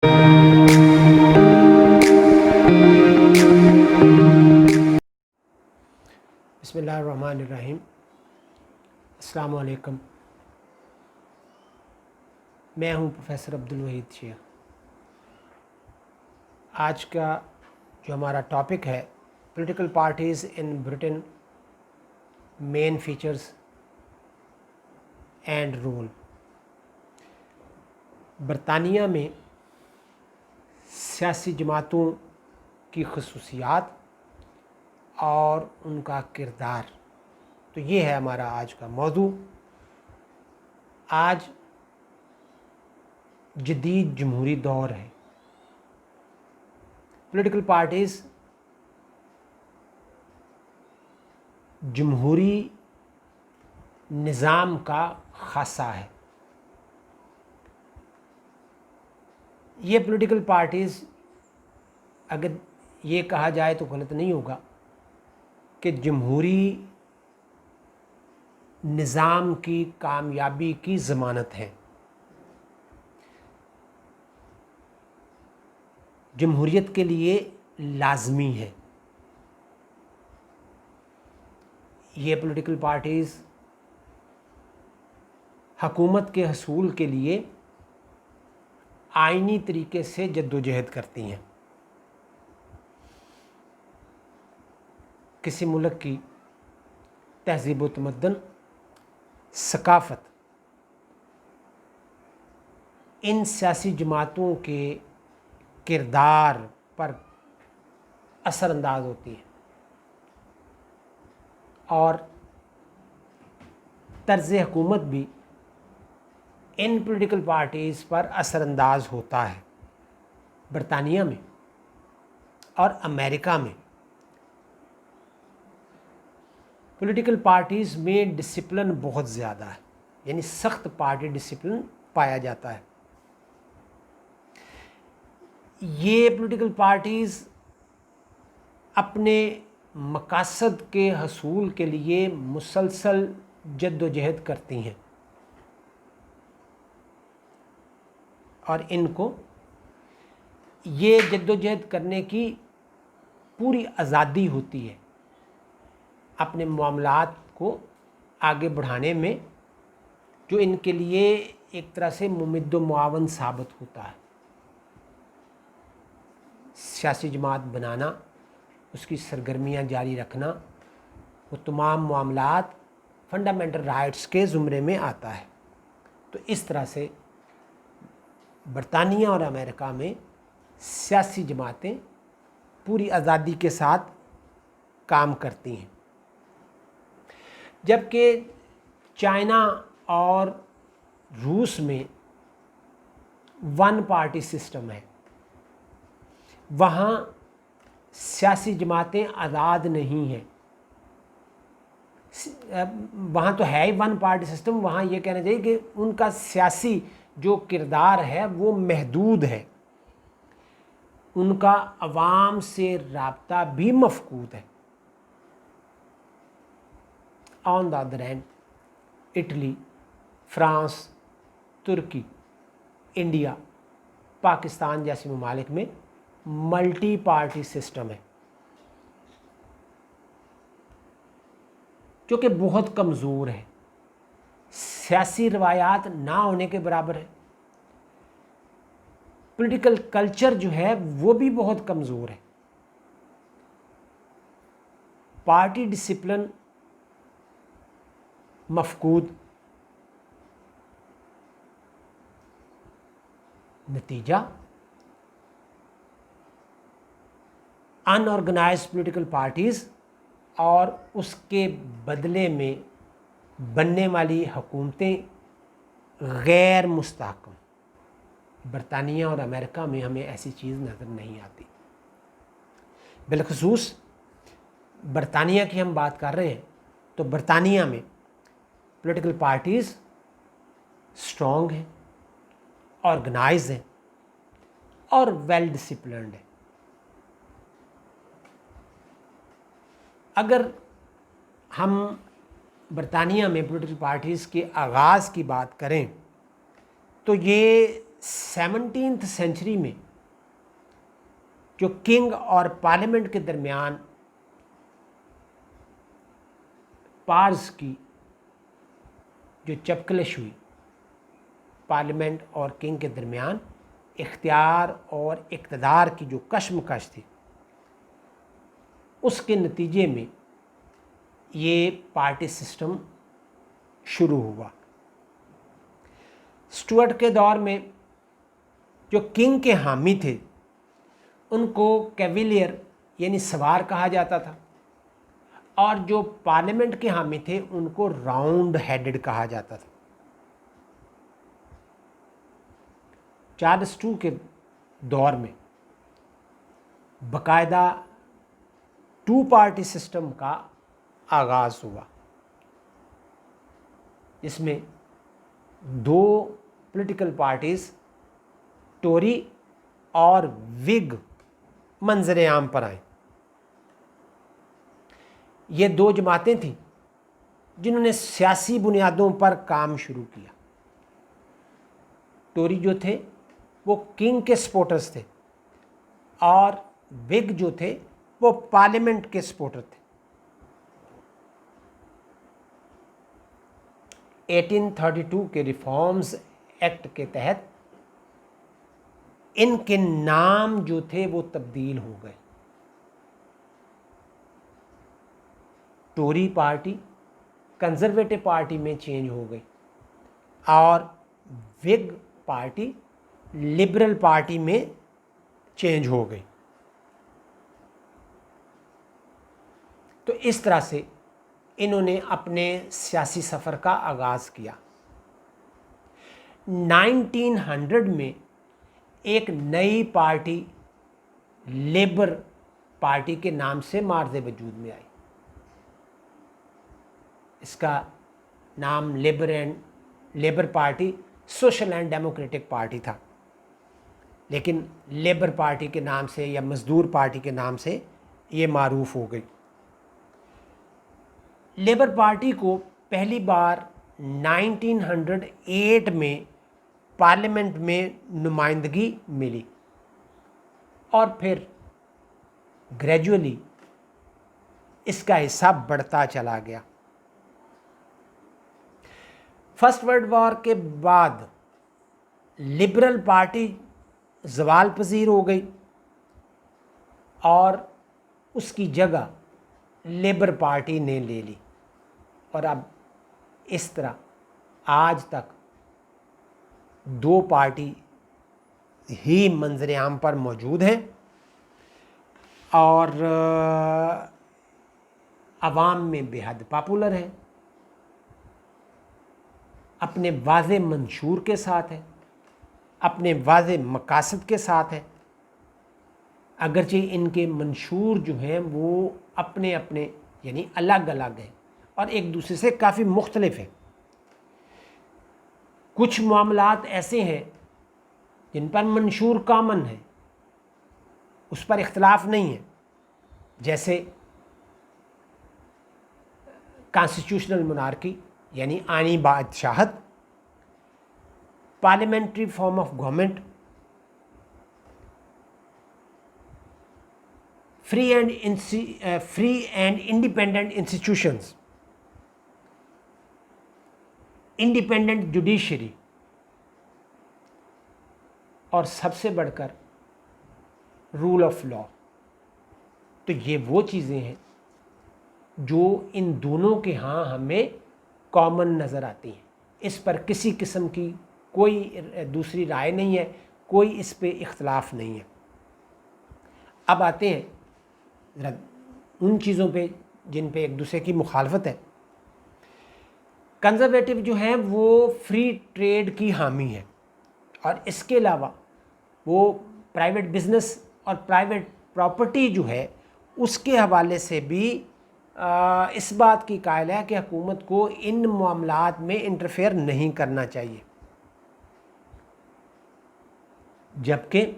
بسم اللہ الرحمن الرحیم۔ السلام علیکم، میں ہوں پروفیسر عبدالوحید شیخ۔ آج کا جو ہمارا ٹاپک ہے political parties in Britain, main features and role. برطانیہ میں سیاسی جماعتوں کی خصوصیات اور ان کا کردار، تو یہ ہے ہمارا آج کا موضوع۔ آج جدید جمہوری دور ہے۔ پولیٹیکل پارٹیز جمہوری نظام کا خاصہ ہے۔ یہ پولیٹیکل پارٹیز، اگر یہ کہا جائے تو غلط نہیں ہوگا کہ جمہوری نظام کی کامیابی کی ضمانت ہے۔ جمہوریت کے لیے لازمی ہے۔ یہ پولیٹیکل پارٹیز حکومت کے حصول کے لیے آئینی طریقے سے جدوجہد کرتی ہیں۔ کسی ملک کی تہذیب و تمدن، ثقافت ان سیاسی جماعتوں کے کردار پر اثر انداز ہوتی ہے، اور طرز حکومت بھی ان پولیٹیکل پارٹیز پر اثر انداز ہوتا ہے۔ برطانیہ میں اور امریکہ میں پولیٹیکل پارٹیز میں ڈسپلن بہت زیادہ ہے، یعنی سخت پارٹی ڈسپلن پایا جاتا ہے۔ یہ پولیٹیکل پارٹیز اپنے مقاصد کے حصول کے لیے مسلسل جدوجہد کرتی ہیں، اور ان کو یہ جدوجہد کرنے کی پوری آزادی ہوتی ہے اپنے معاملات کو آگے بڑھانے میں، جو ان کے لیے ایک طرح سے ممد و معاون ثابت ہوتا ہے۔ سیاسی جماعت بنانا، اس کی سرگرمیاں جاری رکھنا، وہ تمام معاملات فنڈامنٹل رائٹس کے زمرے میں آتا ہے۔ تو اس طرح سے برطانیہ اور امریکہ میں سیاسی جماعتیں پوری آزادی کے ساتھ کام کرتی ہیں، جبکہ چائنا اور روس میں ون پارٹی سسٹم ہے۔ وہاں سیاسی جماعتیں آزاد نہیں ہیں۔ وہاں تو ہے ہی ون پارٹی سسٹم، وہاں یہ کہنا چاہیے کہ ان کا سیاسی جو کردار ہے وہ محدود ہے، ان کا عوام سے رابطہ بھی مفقود ہے۔ On the other hand, Italy, France, ترکی، انڈیا، پاکستان جیسے ممالک میں ملٹی پارٹی سسٹم ہے، جو کہ بہت کمزور ہے، سیاسی روایات نہ ہونے کے برابر ہے۔ پولیٹیکل کلچر جو ہے وہ بھی بہت کمزور ہے۔ پارٹی ڈسپلن مفقود، نتیجہ ان آرگنائزڈ پولیٹیکل پارٹیز اور اس کے بدلے میں بننے والی حکومتیں غیر مستحکم۔ برطانیہ اور امریکہ میں ہمیں ایسی چیز نظر نہیں آتی۔ بالخصوص برطانیہ کی ہم بات کر رہے ہیں تو برطانیہ میں پولیٹیکل پارٹیز اسٹرانگ ہیں، آرگنائز ہیں اور ویل ڈسپلنڈ ہیں۔ اگر ہم برطانیہ میں پولیٹیکل پارٹیز کے آغاز کی بات کریں تو یہ 17 سینچری میں جو کنگ اور پارلیمنٹ کے درمیان پارز کی جو چپکلش ہوئی، پارلیمنٹ اور کنگ کے درمیان اختیار اور اقتدار کی جو کشمکش تھی، اس کے نتیجے میں یہ پارٹی سسٹم شروع ہوا۔ اسٹوارٹ کے دور میں جو کنگ کے حامی تھے ان کو کیویلیئر یعنی سوار کہا جاتا تھا، اور جو پارلیمنٹ کے حامی تھے ان کو راؤنڈ ہیڈڈ کہا جاتا تھا۔ چارلس II کے دور میں باقاعدہ 2 پارٹی سسٹم کا آغاز ہوا، جس میں 2 پولیٹیکل پارٹیز ٹوری اور وگ منظر عام پر آئیں۔ یہ 2 جماعتیں تھیں جنہوں نے سیاسی بنیادوں پر کام شروع کیا۔ ٹوری جو تھے وہ کنگ کے سپورٹرز تھے، اور وگ جو تھے وہ پارلیمنٹ کے سپورٹر تھے۔ 1832 کے ریفارمز ایکٹ کے تحت ان کے نام جو تھے وہ تبدیل ہو گئے۔ ٹوری پارٹی کنزرویٹو پارٹی میں چینج ہو گئی، اور وگ پارٹی لبرل پارٹی میں چینج ہو گئی۔ تو اس طرح سے انہوں نے اپنے سیاسی سفر کا آغاز کیا۔ 1900 میں ایک نئی پارٹی لیبر پارٹی کے نام سے مارز وجود میں آئی۔ اس کا نام labour party social and democratic party تھا، لیکن لیبر پارٹی کے نام سے یا مزدور پارٹی کے نام سے یہ معروف ہو گئی۔ لیبر پارٹی کو پہلی بار 1908 میں پارلیمنٹ میں نمائندگی ملی، اور پھر گریجولی اس کا حصہ بڑھتا چلا گیا۔ فرسٹ ورلڈ وار کے بعد لبرل پارٹی زوال پذیر ہو گئی، اور اس کی جگہ لیبر پارٹی نے لے لی، اور اب اس طرح آج تک 2 پارٹی ہی منظر عام پر موجود ہیں، اور عوام میں بے حد پاپولر ہیں، اپنے واضح منشور کے ساتھ ہے، اپنے واضح مقاصد کے ساتھ ہے، اگرچہ ان کے منشور جو ہیں وہ اپنے اپنے یعنی الگ الگ ہیں اور ایک دوسرے سے کافی مختلف ہیں۔ کچھ معاملات ایسے ہیں جن پر منشور کامن ہے، اس پر اختلاف نہیں ہے، جیسے کانسٹیٹیوشنل مونارکی یعنی آئینی بادشاہت، parliamentary form of government, free and independent institutions, independent judiciary, اور سب سے بڑھ کر رول آف لا۔ تو یہ وہ چیزیں ہیں جو ان دونوں کے ہاں ہمیں کامن نظر آتی ہیں، اس پر کسی قسم کی کوئی دوسری رائے نہیں ہے، کوئی اس پہ اختلاف نہیں ہے۔ اب آتے ہیں ذرا ان چیزوں پہ جن پہ ایک دوسرے کی مخالفت ہے۔ کنزرویٹو جو ہیں وہ فری ٹریڈ کی حامی ہیں، اور اس کے علاوہ وہ پرائیویٹ بزنس اور پرائیویٹ پراپرٹی جو ہے اس کے حوالے سے بھی اس بات کی قائل ہے کہ حکومت کو ان معاملات میں انٹرفیئر نہیں کرنا چاہیے، جبکہ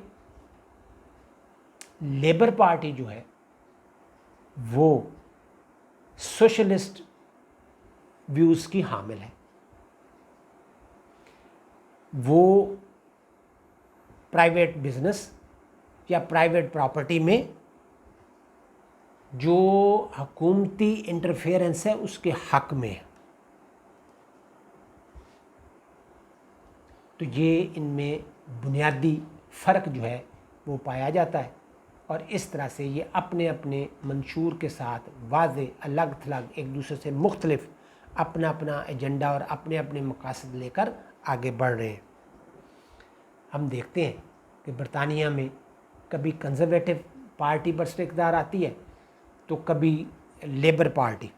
لیبر پارٹی جو ہے وہ سوشلسٹ ویوز کی حامل ہے۔ وہ پرائیویٹ بزنس یا پرائیویٹ پراپرٹی میں جو حکومتی انٹرفیئرنس ہے اس کے حق میں ہے. تو یہ ان میں بنیادی فرق جو ہے وہ پایا جاتا ہے، اور اس طرح سے یہ اپنے اپنے منشور کے ساتھ واضح الگ تھلگ ایک دوسرے سے مختلف اپنا اپنا ایجنڈا اور اپنے اپنے مقاصد لے کر آگے بڑھ رہے ہیں. ہم دیکھتے ہیں کہ برطانیہ میں کبھی کنزرویٹو پارٹی برسر اقتدار آتی ہے تو کبھی لیبر پارٹی،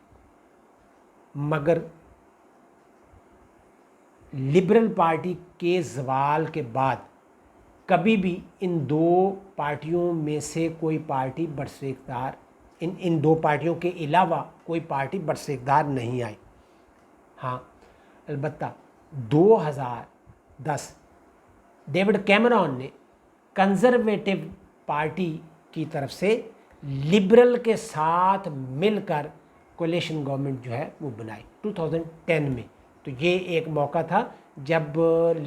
مگر لبرل پارٹی کے زوال کے بعد کبھی بھی ان دو پارٹیوں میں سے کوئی پارٹی برسر اقتدار ان دو پارٹیوں کے علاوہ کوئی پارٹی برسر اقتدار نہیں آئی. ہاں البتہ 2010 ڈیوڈ کیمرون نے کنزرویٹو پارٹی کی طرف سے لبرل کے ساتھ مل کر کولیشن گورنمنٹ جو ہے وہ بنائی 2010 میں. تو یہ ایک موقع تھا جب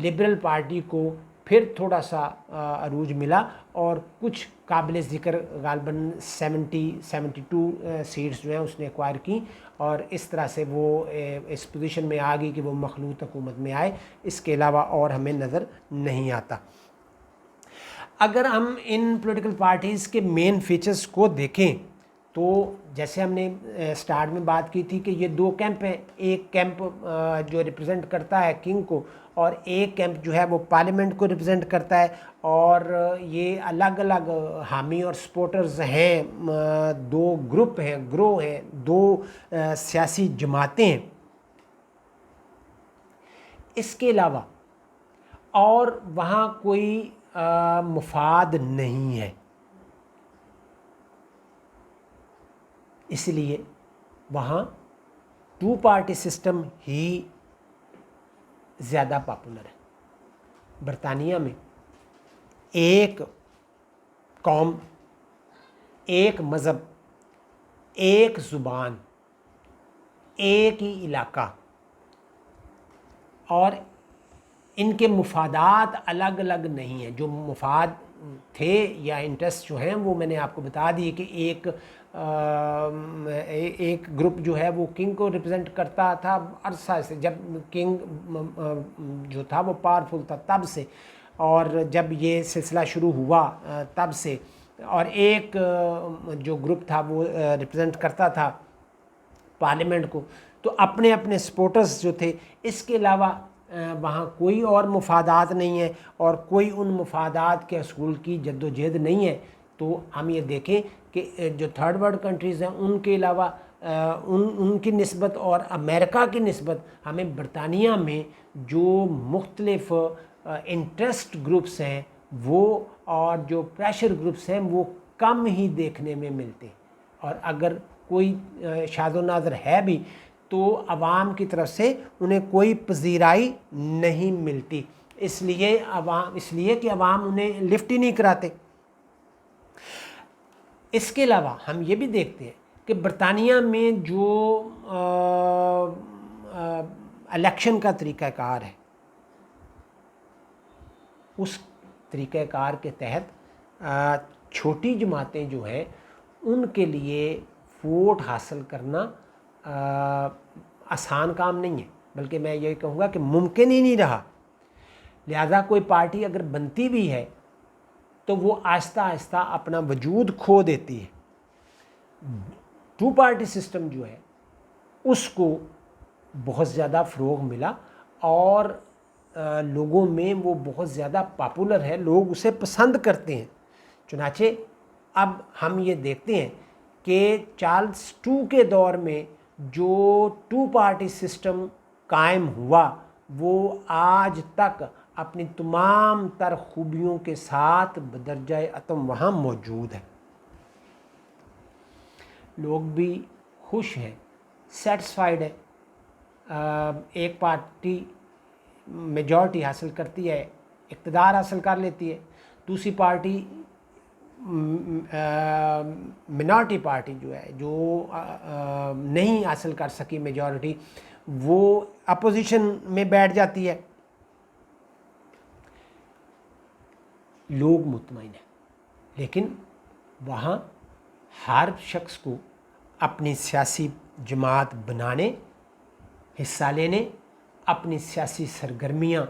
لبرل پارٹی کو پھر تھوڑا سا عروج ملا اور کچھ قابل ذکر غالباً 72 سیٹس جو ہیں اس نے ایکوائر کی، اور اس طرح سے وہ اس پوزیشن میں آ گئی کہ وہ مخلوط حکومت میں آئے. اس کے علاوہ اور ہمیں نظر نہیں آتا. اگر ہم ان پولیٹیکل پارٹیز کے مین فیچرز کو دیکھیں تو جیسے ہم نے سٹارٹ میں بات کی تھی کہ یہ دو کیمپ ہیں، ایک کیمپ جو ریپرزینٹ کرتا ہے کنگ کو اور ایک کیمپ جو ہے وہ پارلیمنٹ کو ریپرزینٹ کرتا ہے، اور یہ الگ الگ حامی اور سپورٹرز ہیں، دو گروپ ہیں، گروہ ہیں، دو سیاسی جماعتیں ہیں. اس کے علاوہ اور وہاں کوئی مفاد نہیں ہے، اس لیے وہاں 2 پارٹی سسٹم ہی زیادہ پاپولر ہے. برطانیہ میں ایک قوم، ایک مذہب، ایک زبان، ایک ہی علاقہ، اور ان کے مفادات الگ الگ نہیں ہیں. جو مفاد تھے یا انٹرسٹ جو ہیں وہ میں نے آپ کو بتا دیے کہ ایک گروپ جو ہے وہ کنگ کو ریپرزینٹ کرتا تھا عرصہ سے، جب کنگ جو تھا وہ پاورفل تھا تب سے، اور جب یہ سلسلہ شروع ہوا تب سے، اور ایک جو گروپ تھا وہ ریپرزینٹ کرتا تھا پارلیمنٹ کو. تو اپنے اپنے سپورٹرز جو تھے، اس کے علاوہ وہاں کوئی اور مفادات نہیں ہیں اور کوئی ان مفادات کے حصول کی جد و جہد نہیں ہے. تو ہم یہ دیکھیں کہ جو تھرڈ ورلڈ کنٹریز ہیں ان کے علاوہ ان کی نسبت اور امریکہ کی نسبت ہمیں برطانیہ میں جو مختلف انٹرسٹ گروپس ہیں وہ اور جو پریشر گروپس ہیں وہ کم ہی دیکھنے میں ملتے ہیں، اور اگر کوئی شاذ و نادر ہے بھی تو عوام کی طرف سے انہیں کوئی پذیرائی نہیں ملتی، اس لیے کہ عوام انہیں لفٹ ہی نہیں کراتے. اس کے علاوہ ہم یہ بھی دیکھتے ہیں کہ برطانیہ میں جو الیکشن کا طریقہ کار ہے، اس طریقہ کار کے تحت چھوٹی جماعتیں جو ہیں ان کے لیے ووٹ حاصل کرنا آسان کام نہیں ہے، بلکہ میں یہ کہوں گا کہ ممکن ہی نہیں رہا. لہذا کوئی پارٹی اگر بنتی بھی ہے تو وہ آہستہ آہستہ اپنا وجود کھو دیتی ہے. 2 پارٹی سسٹم جو ہے اس کو بہت زیادہ فروغ ملا اور لوگوں میں وہ بہت زیادہ پاپولر ہے، لوگ اسے پسند کرتے ہیں. چنانچہ اب ہم یہ دیکھتے ہیں کہ چارلس 2 کے دور میں جو 2 پارٹی سسٹم قائم ہوا وہ آج تک اپنی تمام تر خوبیوں کے ساتھ بدرجہ اتم وہاں موجود ہے. لوگ بھی خوش ہیں، سیٹسفائیڈ ہے. ایک پارٹی میجورٹی حاصل کرتی ہے، اقتدار حاصل کر لیتی ہے، دوسری پارٹی منارٹی پارٹی جو ہے جو نہیں حاصل کر سکی میجورٹی، وہ اپوزیشن میں بیٹھ جاتی ہے. لوگ مطمئن ہیں، لیکن وہاں ہر شخص کو اپنی سیاسی جماعت بنانے، حصہ لینے، اپنی سیاسی سرگرمیاں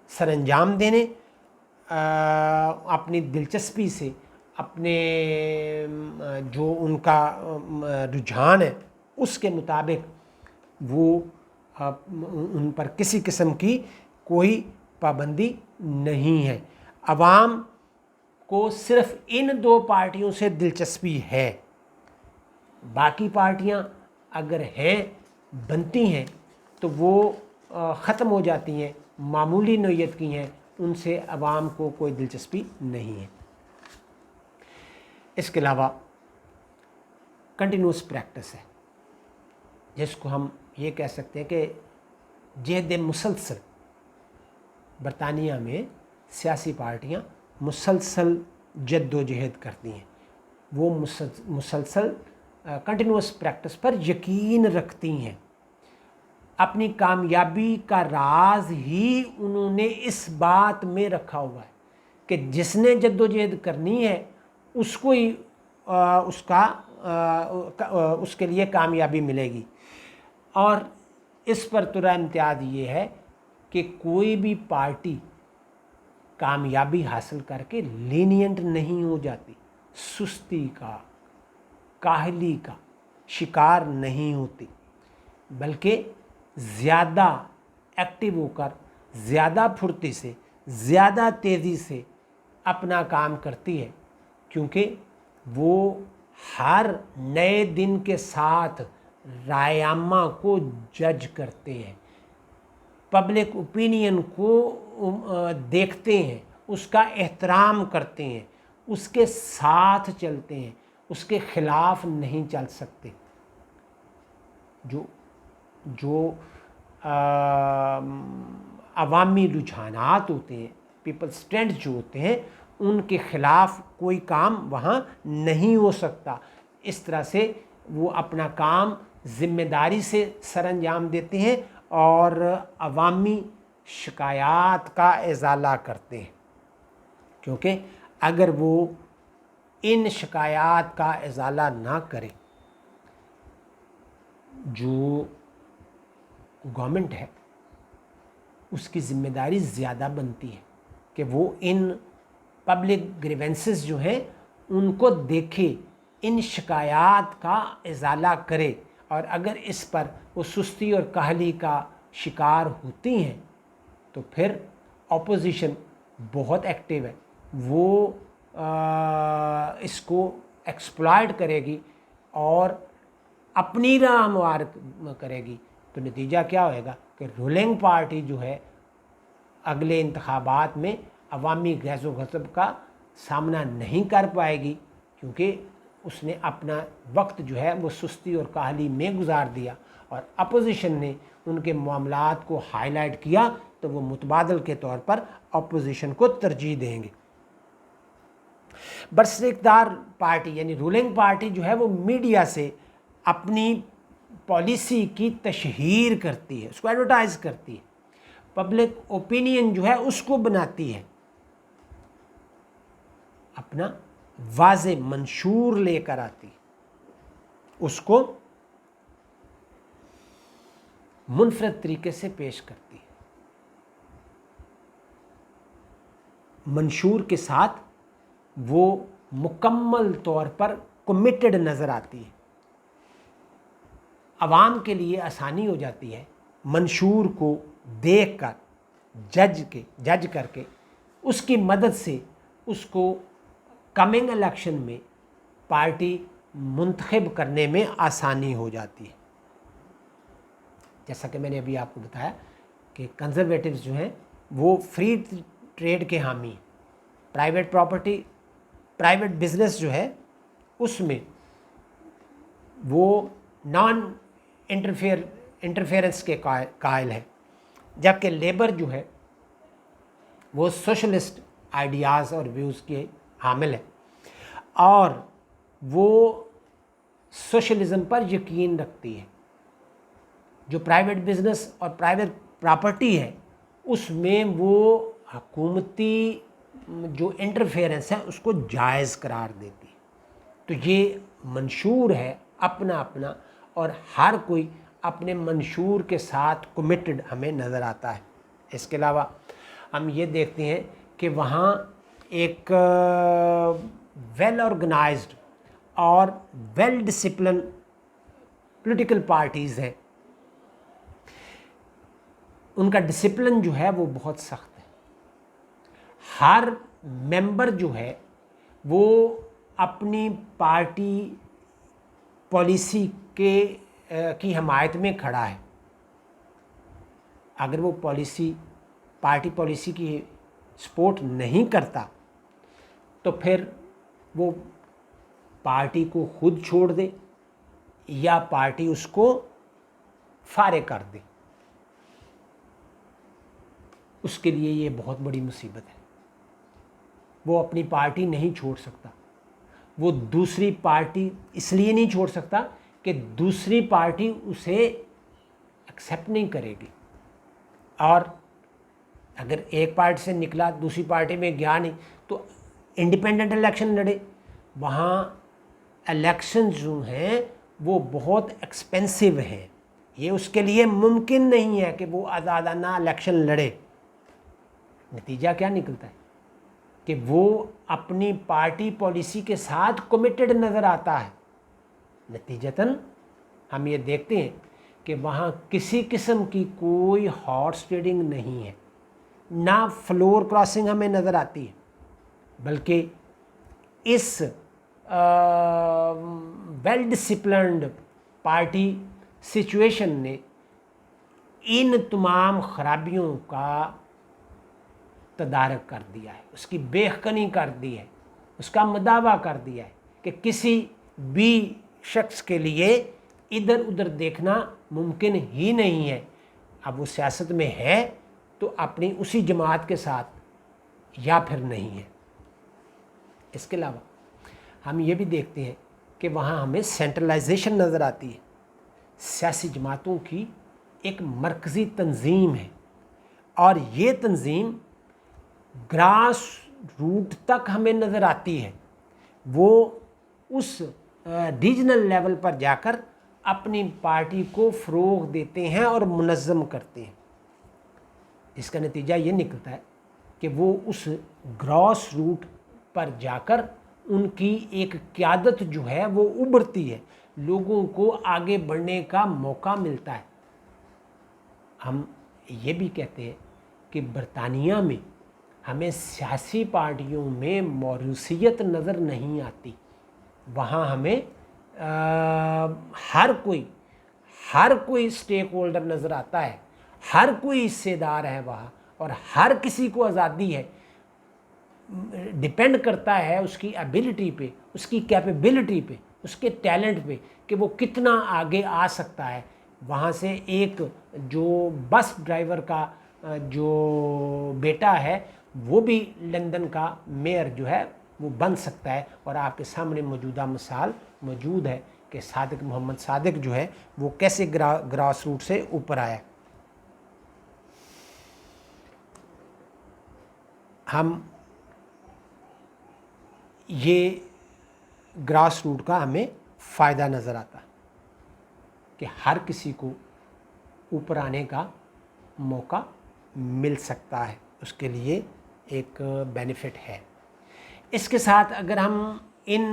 سر انجام دینے، اپنی دلچسپی سے، اپنے جو ان کا رجحان ہے اس کے مطابق وہ ان پر کسی قسم کی کوئی پابندی نہیں ہے۔ عوام کو صرف ان 2 پارٹیوں سے دلچسپی ہے، باقی پارٹیاں اگر ہیں، بنتی ہیں تو وہ ختم ہو جاتی ہیں، معمولی نوعیت کی ہیں، ان سے عوام کو کوئی دلچسپی نہیں ہے۔ اس کے علاوہ کنٹینیوس پریکٹس ہے، جس کو ہم یہ کہہ سکتے ہیں کہ جہد مسلسل۔ برطانیہ میں سیاسی پارٹیاں مسلسل جد و جہد کرتی ہیں، وہ مسلسل کنٹینیوس پریکٹس پر یقین رکھتی ہیں۔ اپنی کامیابی کا راز ہی انہوں نے اس بات میں رکھا ہوا ہے کہ جس نے جد و جہد کرنی ہے اس کو ہی اس کے لیے کامیابی ملے گی۔ اور اس پر ترا امتیاز یہ ہے کہ کوئی بھی پارٹی کامیابی حاصل کر کے لینینٹ نہیں ہو جاتی، سستی کا، کاہلی کا شکار نہیں ہوتی، بلکہ زیادہ ایکٹیو ہو کر، زیادہ پھرتی سے، زیادہ تیزی سے اپنا کام کرتی ہے، کیونکہ وہ ہر نئے دن کے ساتھ رائے عامہ کو جج کرتے ہیں، پبلک اوپینین کو دیکھتے ہیں، اس کا احترام کرتے ہیں، اس کے ساتھ چلتے ہیں، اس کے خلاف نہیں چل سکتے۔ جو عوامی رجحانات ہوتے ہیں، پیپلز ٹرینڈ جو ہوتے ہیں، ان کے خلاف کوئی کام وہاں نہیں ہو سکتا۔ اس طرح سے وہ اپنا کام ذمہ داری سے سر انجام دیتے ہیں اور عوامی شکایات کا ازالہ کرتے ہیں، کیونکہ اگر وہ ان شکایات کا ازالہ نہ کرے، جو گورنمنٹ ہے اس کی ذمہ داری زیادہ بنتی ہے کہ وہ ان پبلک گریونسز جو ہیں ان کو دیکھے، ان شکایات کا ازالہ کرے، اور اگر اس پر وہ سستی اور کاہلی کا شکار ہوتی ہیں تو پھر اپوزیشن بہت ایکٹیو ہے، وہ اس کو ایکسپلائٹ کرے گی اور اپنی راہ ہموار کرے گی۔ تو نتیجہ کیا ہوئے گا کہ رولنگ پارٹی جو ہے اگلے انتخابات میں عوامی غیظ و غضب کا سامنا نہیں کر پائے گی، کیونکہ اس نے اپنا وقت جو ہے وہ سستی اور کاہلی میں گزار دیا، اور اپوزیشن نے ان کے معاملات کو ہائی لائٹ کیا تو وہ متبادل کے طور پر اپوزیشن کو ترجیح دیں گے۔ برسرکدار پارٹی یعنی رولنگ پارٹی جو ہے وہ میڈیا سے اپنی پالیسی کی تشہیر کرتی ہے، اس کو ایڈورٹائز کرتی ہے، پبلک اوپینین جو ہے اس کو بناتی ہے، اپنا واضح منشور لے کر آتی ہے، اس کو منفرد طریقے سے پیش کرتی ہے، منشور کے ساتھ وہ مکمل طور پر کمیٹڈ نظر آتی ہے۔ عوام کے لیے آسانی ہو جاتی ہے منشور کو دیکھ کر، جج کر کے اس کی مدد سے اس کو کمنگ الیکشن میں پارٹی منتخب کرنے میں آسانی ہو جاتی ہے۔ جیسا کہ میں نے ابھی آپ کو بتایا کہ کنزرویٹیوز جو ہیں وہ فری ٹریڈ کے حامی ہیں، پرائیویٹ پراپرٹی، پرائیویٹ بزنس جو ہے اس میں وہ نان انٹرفیئرنس کے قائل ہے، جبکہ لیبر جو ہے وہ سوشلسٹ آئیڈیاز اور ویوز کے حامل ہے، اور وہ سوشلزم پر یقین رکھتی ہے۔ جو پرائیویٹ بزنس اور پرائیویٹ پراپرٹی ہے اس میں وہ حکومتی جو انٹرفیئرنس ہے اس کو جائز قرار دیتی ہے. تو یہ منشور ہے اپنا اپنا، اور ہر کوئی اپنے منشور کے ساتھ کمیٹڈ ہمیں نظر آتا ہے. اس کے علاوہ ہم یہ دیکھتے ہیں کہ وہاں ایک ویل آرگنائزڈ اور ویل ڈسپلن پولیٹیکل پارٹیز ہیں. ان کا ڈسپلن جو ہے وہ بہت سخت ہے. ہر ممبر جو ہے وہ اپنی پارٹی پالیسی کی حمایت میں کھڑا ہے. اگر وہ پارٹی پالیسی کی سپورٹ نہیں کرتا تو پھر وہ پارٹی کو خود چھوڑ دے یا پارٹی اس کو فارغ کر دے. اس کے لیے یہ بہت بڑی مصیبت ہے. وہ اپنی پارٹی نہیں چھوڑ سکتا. وہ دوسری پارٹی اس لیے نہیں چھوڑ سکتا کہ دوسری پارٹی اسے ایکسیپٹ نہیں کرے گی. اور اگر ایک پارٹی سے نکلا دوسری پارٹی میں گیا نہیں تو انڈیپینڈنٹ الیکشن لڑے. وہاں الیکشن جو ہیں وہ بہت ایکسپینسو ہیں. یہ اس کے لیے ممکن نہیں ہے کہ وہ آزادانہ الیکشن لڑے. نتیجہ کیا نکلتا ہے کہ وہ اپنی پارٹی پالیسی کے ساتھ کمیٹڈ نظر آتا ہے. نتیجتاً ہم یہ دیکھتے ہیں کہ وہاں کسی قسم کی کوئی ہارس ٹریڈنگ نہیں ہے، نہ فلور کراسنگ ہمیں نظر آتی ہے، بلکہ اس ویل ڈسپلنڈ پارٹی سچویشن نے ان تمام خرابیوں کا تدارک کر دیا ہے، اس کی بیخکنی کر دی ہے، اس کا مداوع کر دیا ہے کہ کسی بھی شخص کے لیے ادھر ادھر دیکھنا ممکن ہی نہیں ہے. اب وہ سیاست میں ہے تو اپنی اسی جماعت کے ساتھ یا پھر نہیں ہے. اس کے علاوہ ہم یہ بھی دیکھتے ہیں کہ وہاں ہمیں سینٹرلائزیشن نظر آتی ہے. سیاسی جماعتوں کی ایک مرکزی تنظیم ہے اور یہ تنظیم گراس روٹ تک ہمیں نظر آتی ہے. وہ اس ریجنل لیول پر جا کر اپنی پارٹی کو فروغ دیتے ہیں اور منظم کرتے ہیں. اس کا نتیجہ یہ نکلتا ہے کہ وہ اس گراس روٹ پر جا کر ان کی ایک قیادت جو ہے وہ ابھرتی ہے، لوگوں کو آگے بڑھنے کا موقع ملتا ہے. ہم یہ بھی کہتے ہیں کہ برطانیہ میں ہمیں سیاسی پارٹیوں میں موروثیت نظر نہیں آتی. وہاں ہمیں ہر کوئی سٹیک ہولڈر نظر آتا ہے، ہر کوئی حصے دار ہے وہاں، اور ہر کسی کو آزادی ہے. ڈیپینڈ کرتا ہے اس کی ایبلٹی پہ، اس کی کیپیبلٹی پہ، اس کے ٹیلنٹ پہ کہ وہ کتنا آگے آ سکتا ہے. وہاں سے ایک جو بس ڈرائیور کا جو بیٹا ہے وہ بھی لندن کا میئر جو ہے وہ بن سکتا ہے. اور آپ کے سامنے موجودہ مثال موجود ہے کہ محمد صادق جو ہے وہ کیسے گراس روٹ سے اوپر آیا. ہم یہ گراس روٹ کا ہمیں فائدہ نظر آتا ہے کہ ہر کسی کو اوپر آنے کا موقع مل سکتا ہے، اس کے لیے ایک بینیفٹ ہے. اس کے ساتھ اگر ہم ان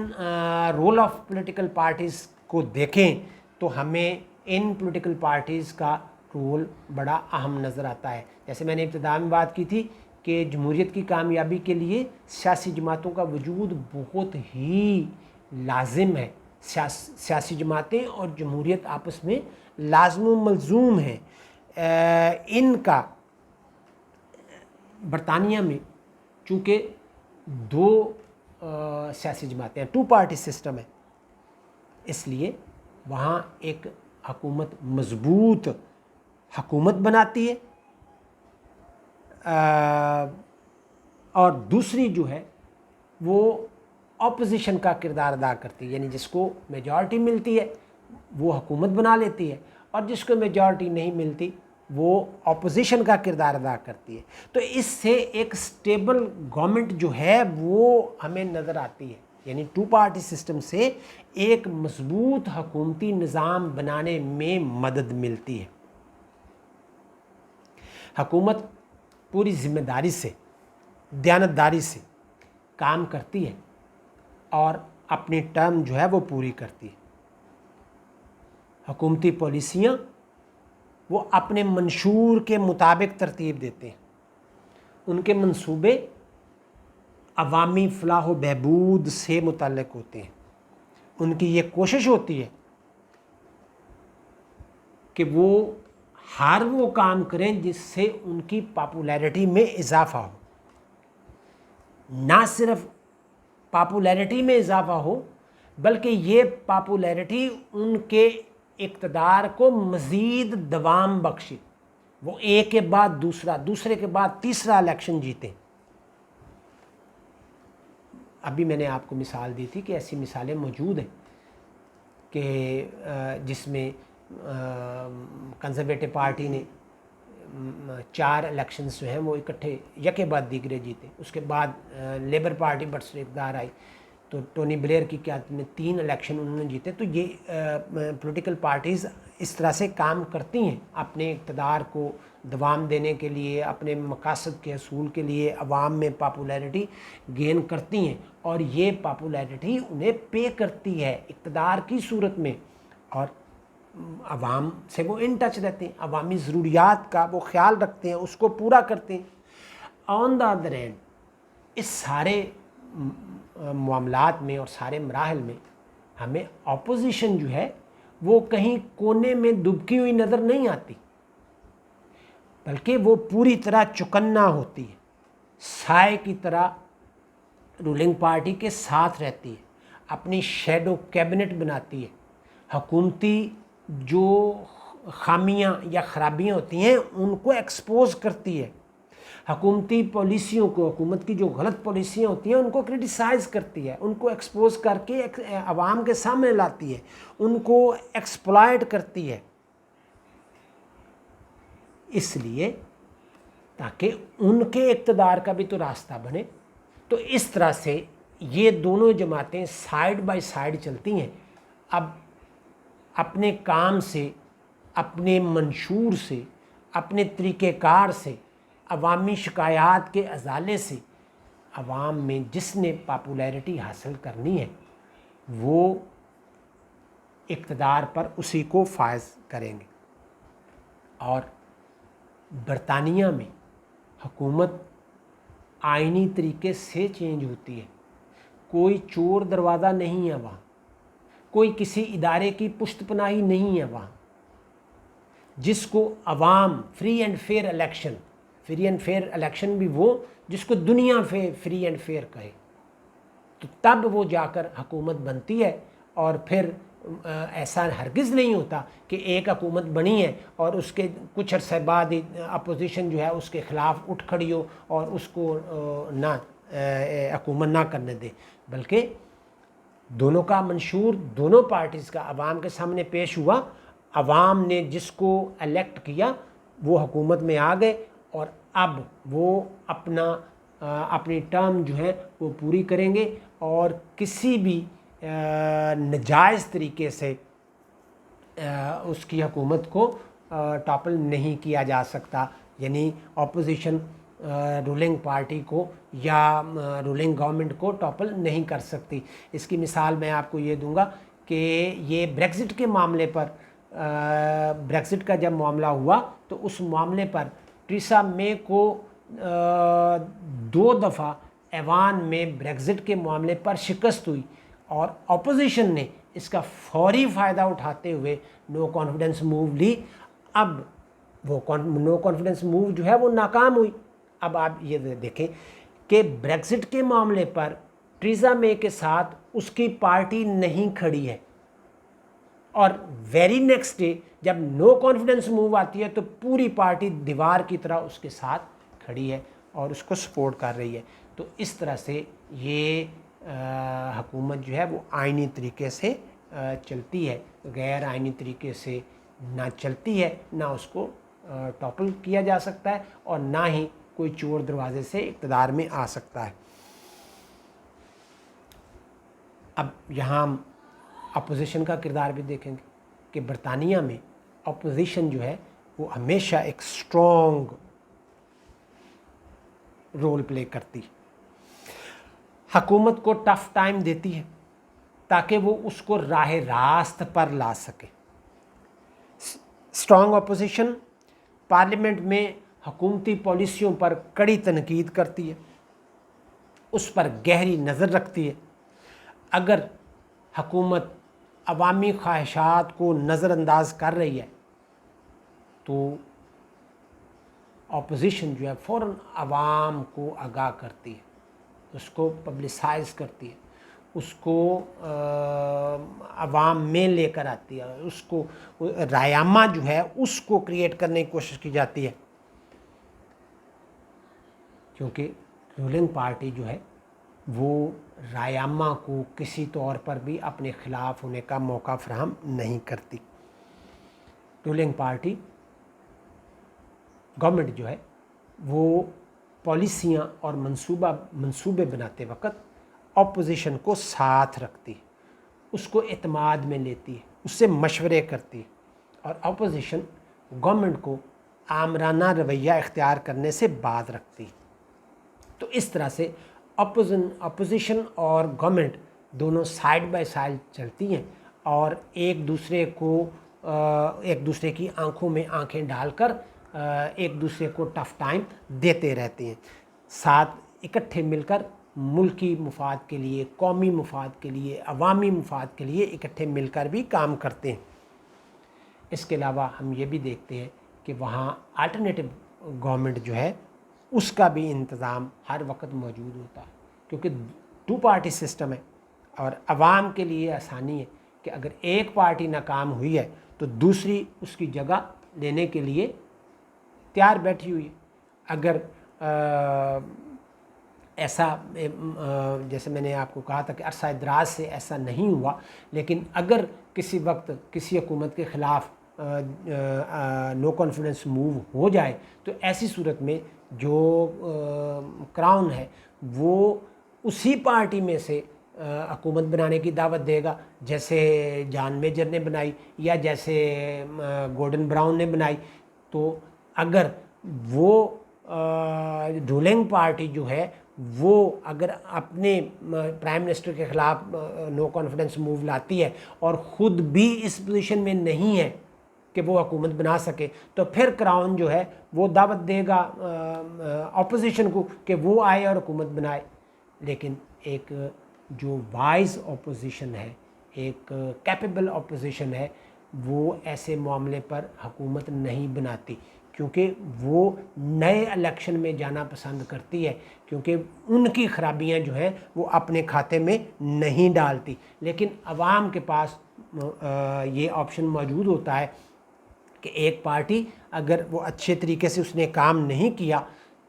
رول آف پولیٹیکل پارٹیز کو دیکھیں تو ہمیں ان پولیٹیکل پارٹیز کا رول بڑا اہم نظر آتا ہے. جیسے میں نے ابتدا میں بات کی تھی کہ جمہوریت کی کامیابی کے لیے سیاسی جماعتوں کا وجود بہت ہی لازم ہے. سیاسی جماعتیں اور جمہوریت آپس میں لازم و ملزوم ہیں. ان کا برطانیہ میں چونکہ دو سیاسی جماعتیں ہیں، 2 پارٹی سسٹم ہے، اس لیے وہاں ایک حکومت مضبوط حکومت بناتی ہے اور دوسری جو ہے وہ اپوزیشن کا کردار ادا کرتی ہے. یعنی جس کو میجارٹی ملتی ہے وہ حکومت بنا لیتی ہے، اور جس کو میجارٹی نہیں ملتی وہ اپوزیشن کا کردار ادا کرتی ہے. تو اس سے ایک سٹیبل گورنمنٹ جو ہے وہ ہمیں نظر آتی ہے. یعنی 2 پارٹی سسٹم سے ایک مضبوط حکومتی نظام بنانے میں مدد ملتی ہے. حکومت پوری ذمہ داری سے، دیانتداری سے کام کرتی ہے اور اپنی ٹرم جو ہے وہ پوری کرتی ہے. حکومتی پالیسیاں وہ اپنے منشور کے مطابق ترتیب دیتے ہیں. ان کے منصوبے عوامی فلاح و بہبود سے متعلق ہوتے ہیں. ان کی یہ کوشش ہوتی ہے کہ وہ ہر وہ کام کریں جس سے ان کی پاپولیرٹی میں اضافہ ہو. نہ صرف پاپولیرٹی میں اضافہ ہو بلکہ یہ پاپولیرٹی ان کے اقتدار کو مزید دوام بخشے. وہ ایک کے بعد دوسرا، دوسرے کے بعد تیسرا الیکشن جیتے. ابھی میں نے آپ کو مثال دی تھی کہ ایسی مثالیں موجود ہیں کہ جس میں کنزرویٹو پارٹی نے 4 الیکشنز جو ہیں وہ اکٹھے یکے بعد دیگرے جیتے. اس کے بعد لیبر پارٹی برسر اقتدار آئی تو ٹونی بلیئر کی قیادت میں 3 الیکشن انہوں نے جیتے. تو یہ پولیٹیکل پارٹیز اس طرح سے کام کرتی ہیں اپنے اقتدار کو دوام دینے کے لیے، اپنے مقاصد کے حصول کے لیے عوام میں پاپولیرٹی گین کرتی ہیں اور یہ پاپولیرٹی انہیں پے کرتی ہے اقتدار کی صورت میں، اور عوام سے وہ ان ٹچ رہتے ہیں، عوامی ضروریات کا وہ خیال رکھتے ہیں، اس کو پورا کرتے ہیں. آن دا ادر اینڈ اس سارے معاملات میں اور سارے مراحل میں ہمیں اپوزیشن جو ہے وہ کہیں کونے میں دبکی ہوئی نظر نہیں آتی، بلکہ وہ پوری طرح چوکنا ہوتی ہے، سائے کی طرح رولنگ پارٹی کے ساتھ رہتی ہے، اپنی شیڈو کیبنٹ بناتی ہے، حکومتی جو خامیاں یا خرابیاں ہوتی ہیں ان کو ایکسپوز کرتی ہے، حکومتی پالیسیوں کو، حکومت کی جو غلط پالیسیاں ہوتی ہیں ان کو کرٹیسائز کرتی ہے، ان کو ایکسپوز کر کے عوام کے سامنے لاتی ہے، ان کو ایکسپلائٹ کرتی ہے، اس لیے تاکہ ان کے اقتدار کا بھی تو راستہ بنے. تو اس طرح سے یہ دونوں جماعتیں سائیڈ بائی سائیڈ چلتی ہیں. اب اپنے کام سے، اپنے منشور سے، اپنے طریقہ کار سے، عوامی شکایات کے ازالے سے عوام میں جس نے پاپولیرٹی حاصل کرنی ہے وہ اقتدار پر اسی کو فائز کریں گے. اور برطانیہ میں حکومت آئینی طریقے سے چینج ہوتی ہے. کوئی چور دروازہ نہیں ہے وہاں، کوئی کسی ادارے کی پشت پناہی نہیں ہے وہاں. جس کو عوام فری اینڈ فیئر الیکشن بھی وہ جس کو دنیا فری اینڈ فیئر کہے، تو تب وہ جا کر حکومت بنتی ہے. اور پھر ایسا ہرگز نہیں ہوتا کہ ایک حکومت بنی ہے اور اس کے کچھ عرصے بعد اپوزیشن جو ہے اس کے خلاف اٹھ کھڑی ہو اور اس کو نہ حکومت نہ کرنے دے، بلکہ دونوں کا منشور دونوں پارٹیز کا عوام کے سامنے پیش ہوا. عوام نے جس کو الیکٹ کیا وہ حکومت میں آ گئے اور اب وہ اپنی ٹرم جو ہے وہ پوری کریں گے اور کسی بھی ناجائز طریقے سے اس کی حکومت کو ٹاپل نہیں کیا جا سکتا. یعنی اپوزیشن رولنگ پارٹی کو یا رولنگ گورنمنٹ کو ٹاپل نہیں کر سکتی. اس کی مثال میں آپ کو یہ دوں گا کہ یہ بریگزٹ کے معاملے پر، بریگزٹ کا جب معاملہ ہوا تو اس معاملے پر ٹریسا مے کو 2 دفعہ ایوان میں بریگزٹ کے معاملے پر شکست ہوئی اور اپوزیشن نے اس کا فوری فائدہ اٹھاتے ہوئے نو کانفیڈنس موو لی. اب وہ نو کانفیڈنس موو جو ہے وہ ناکام ہوئی. اب آپ یہ دیکھیں کہ بریگزٹ کے معاملے پر ٹریسا مے کے ساتھ اس کی پارٹی نہیں کھڑی ہے اور ویری نیکسٹ ڈے جب نو کانفیڈنس موو آتی ہے تو پوری پارٹی دیوار کی طرح اس کے ساتھ کھڑی ہے اور اس کو سپورٹ کر رہی ہے. تو اس طرح سے یہ حکومت جو ہے وہ آئینی طریقے سے چلتی ہے، غیر آئینی طریقے سے نہ چلتی ہے نہ اس کو ٹاپل کیا جا سکتا ہے اور نہ ہی کوئی چور دروازے سے اقتدار میں آ سکتا ہے۔ اب یہاں ہم اپوزیشن کا کردار بھی دیکھیں گے کہ برطانیہ میں اپوزیشن جو ہے وہ ہمیشہ ایک اسٹرانگ رول پلے کرتی ہے، حکومت کو ٹف ٹائم دیتی ہے تاکہ وہ اس کو راہ راست پر لا سکے۔ اسٹرانگ اپوزیشن پارلیمنٹ میں حکومتی پالیسیوں پر کڑی تنقید کرتی ہے، اس پر گہری نظر رکھتی ہے۔ اگر حکومت عوامی خواہشات کو نظر انداز کر رہی ہے تو اپوزیشن جو ہے فوراً عوام کو آگاہ کرتی ہے، اس کو پبلسائز کرتی ہے، اس کو عوام میں لے کر آتی ہے، اس کو رائے عامہ جو ہے اس کو کریٹ کرنے کی کوشش کی جاتی ہے، کیونکہ رولنگ پارٹی جو ہے وہ رائے عامہ کو کسی طور پر بھی اپنے خلاف ہونے کا موقع فراہم نہیں کرتی۔ رولنگ پارٹی گورنمنٹ جو ہے وہ پالیسیاں اور منصوبے بناتے وقت اپوزیشن کو ساتھ رکھتی ہے، اس کو اعتماد میں لیتی ہے، اس سے مشورے کرتی ہے، اور اپوزیشن گورنمنٹ کو آمرانہ رویہ اختیار کرنے سے باز رکھتی ہے۔ تو اس طرح سے اپوزیشن اور گورنمنٹ دونوں سائیڈ بائی سائیڈ چلتی ہیں اور ایک دوسرے کی آنکھوں میں آنکھیں ڈال کر ایک دوسرے کو ٹف ٹائم دیتے رہتے ہیں، ساتھ اکٹھے مل کر ملکی مفاد کے لیے، قومی مفاد کے لیے، عوامی مفاد کے لیے اکٹھے مل کر بھی کام کرتے ہیں۔ اس کے علاوہ ہم یہ بھی دیکھتے ہیں کہ وہاں الٹرنیٹو گورنمنٹ جو ہے اس کا بھی انتظام ہر وقت موجود ہوتا ہے، کیونکہ 2 پارٹی سسٹم ہے اور عوام کے لیے آسانی ہے کہ اگر ایک پارٹی ناکام ہوئی ہے تو دوسری اس کی جگہ لینے کے لیے تیار بیٹھی ہوئی ہے۔ اگر ایسا جیسے میں نے آپ کو کہا تھا کہ عرصہ دراز سے ایسا نہیں ہوا، لیکن اگر کسی وقت کسی حکومت کے خلاف نو کانفیڈنس موو ہو جائے تو ایسی صورت میں جو کراؤن ہے وہ اسی پارٹی میں سے حکومت بنانے کی دعوت دے گا، جیسے جان میجر نے بنائی یا جیسے گورڈن براؤن نے بنائی۔ تو اگر وہ رولنگ پارٹی جو ہے وہ اگر اپنے پرائم منسٹر کے خلاف نو کانفیڈنس موو لاتی ہے اور خود بھی اس پوزیشن میں نہیں ہے کہ وہ حکومت بنا سکے، تو پھر کراؤن جو ہے وہ دعوت دے گا اپوزیشن کو کہ وہ آئے اور حکومت بنائے۔ لیکن ایک جو وائز اپوزیشن ہے، ایک کیپیبل اپوزیشن ہے، وہ ایسے معاملے پر حکومت نہیں بناتی، کیونکہ وہ نئے الیکشن میں جانا پسند کرتی ہے، کیونکہ ان کی خرابیاں جو ہیں وہ اپنے کھاتے میں نہیں ڈالتی۔ لیکن عوام کے پاس یہ آپشن موجود ہوتا ہے کہ ایک پارٹی اگر وہ اچھے طریقے سے اس نے کام نہیں کیا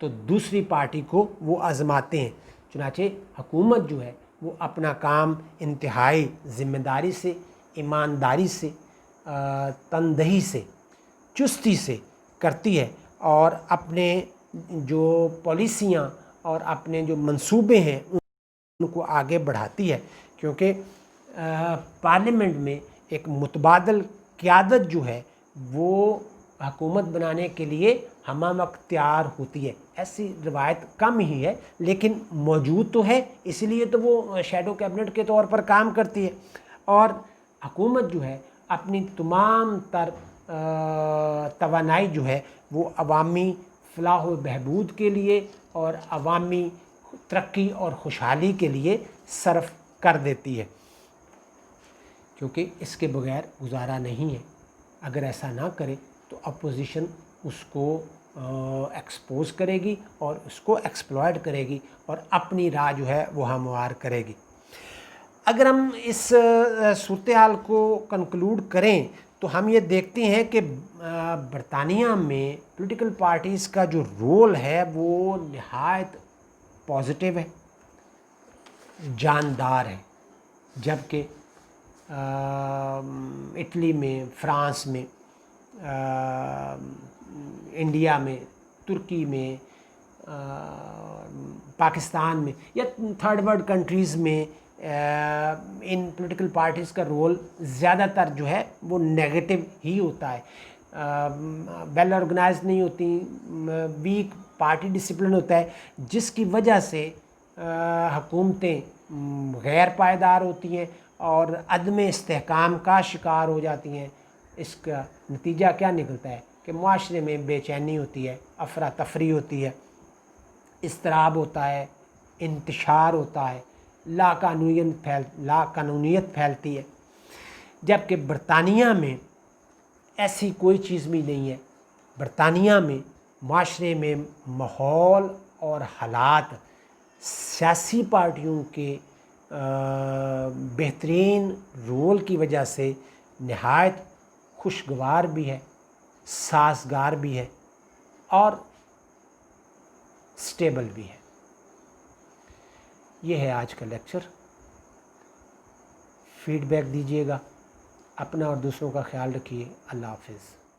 تو دوسری پارٹی کو وہ آزماتے ہیں۔ چنانچہ حکومت جو ہے وہ اپنا کام انتہائی ذمہ داری سے، ایمانداری سے، تندہی سے، چستی سے کرتی ہے اور اپنے جو پالیسیاں اور اپنے جو منصوبے ہیں ان کو آگے بڑھاتی ہے، کیونکہ پارلیمنٹ میں ایک متبادل قیادت جو ہے وہ حکومت بنانے کے لیے ہمہ وقت تیار ہوتی ہے۔ ایسی روایت کم ہی ہے لیکن موجود تو ہے، اس لیے تو وہ شیڈو کیبنٹ کے طور پر کام کرتی ہے، اور حکومت جو ہے اپنی تمام تر توانائی جو ہے وہ عوامی فلاح و بہبود کے لیے اور عوامی ترقی اور خوشحالی کے لیے صرف کر دیتی ہے، کیونکہ اس کے بغیر گزارا نہیں ہے۔ اگر ایسا نہ کرے تو اپوزیشن اس کو ایکسپوز کرے گی اور اس کو ایکسپلائٹ کرے گی اور اپنی راہ جو ہے وہ ہموار کرے گی۔ اگر ہم اس صورتحال کو کنکلوڈ کریں تو ہم یہ دیکھتے ہیں کہ برطانیہ میں پولیٹیکل پارٹیز کا جو رول ہے وہ نہایت پازیٹیو ہے، جاندار ہے، جبکہ اٹلی میں، فرانس میں، انڈیا میں، ترکی میں، پاکستان میں یا تھرڈ ورلڈ کنٹریز میں ان پولیٹیکل پارٹیز کا رول زیادہ تر جو ہے وہ نیگیٹو ہی ہوتا ہے، ویل آرگنائز نہیں ہوتی، ویک پارٹی ڈسپلن ہوتا ہے، جس کی وجہ سے حکومتیں غیر پائیدار ہوتی ہیں اور عدم استحکام کا شکار ہو جاتی ہیں۔ اس کا نتیجہ کیا نکلتا ہے کہ معاشرے میں بے چینی ہوتی ہے، افراتفری ہوتی ہے، اضطراب ہوتا ہے، انتشار ہوتا ہے، لا قانونیت پھیلتی ہے۔ جبکہ برطانیہ میں ایسی کوئی چیز بھی نہیں ہے۔ برطانیہ میں معاشرے میں ماحول اور حالات سیاسی پارٹیوں کے بہترین رول کی وجہ سے نہایت خوشگوار بھی ہے، سازگار بھی ہے اور سٹیبل بھی ہے۔ یہ ہے آج کا لیکچر۔ فیڈ بیک دیجیے گا، اپنا اور دوسروں کا خیال رکھیے۔ اللہ حافظ۔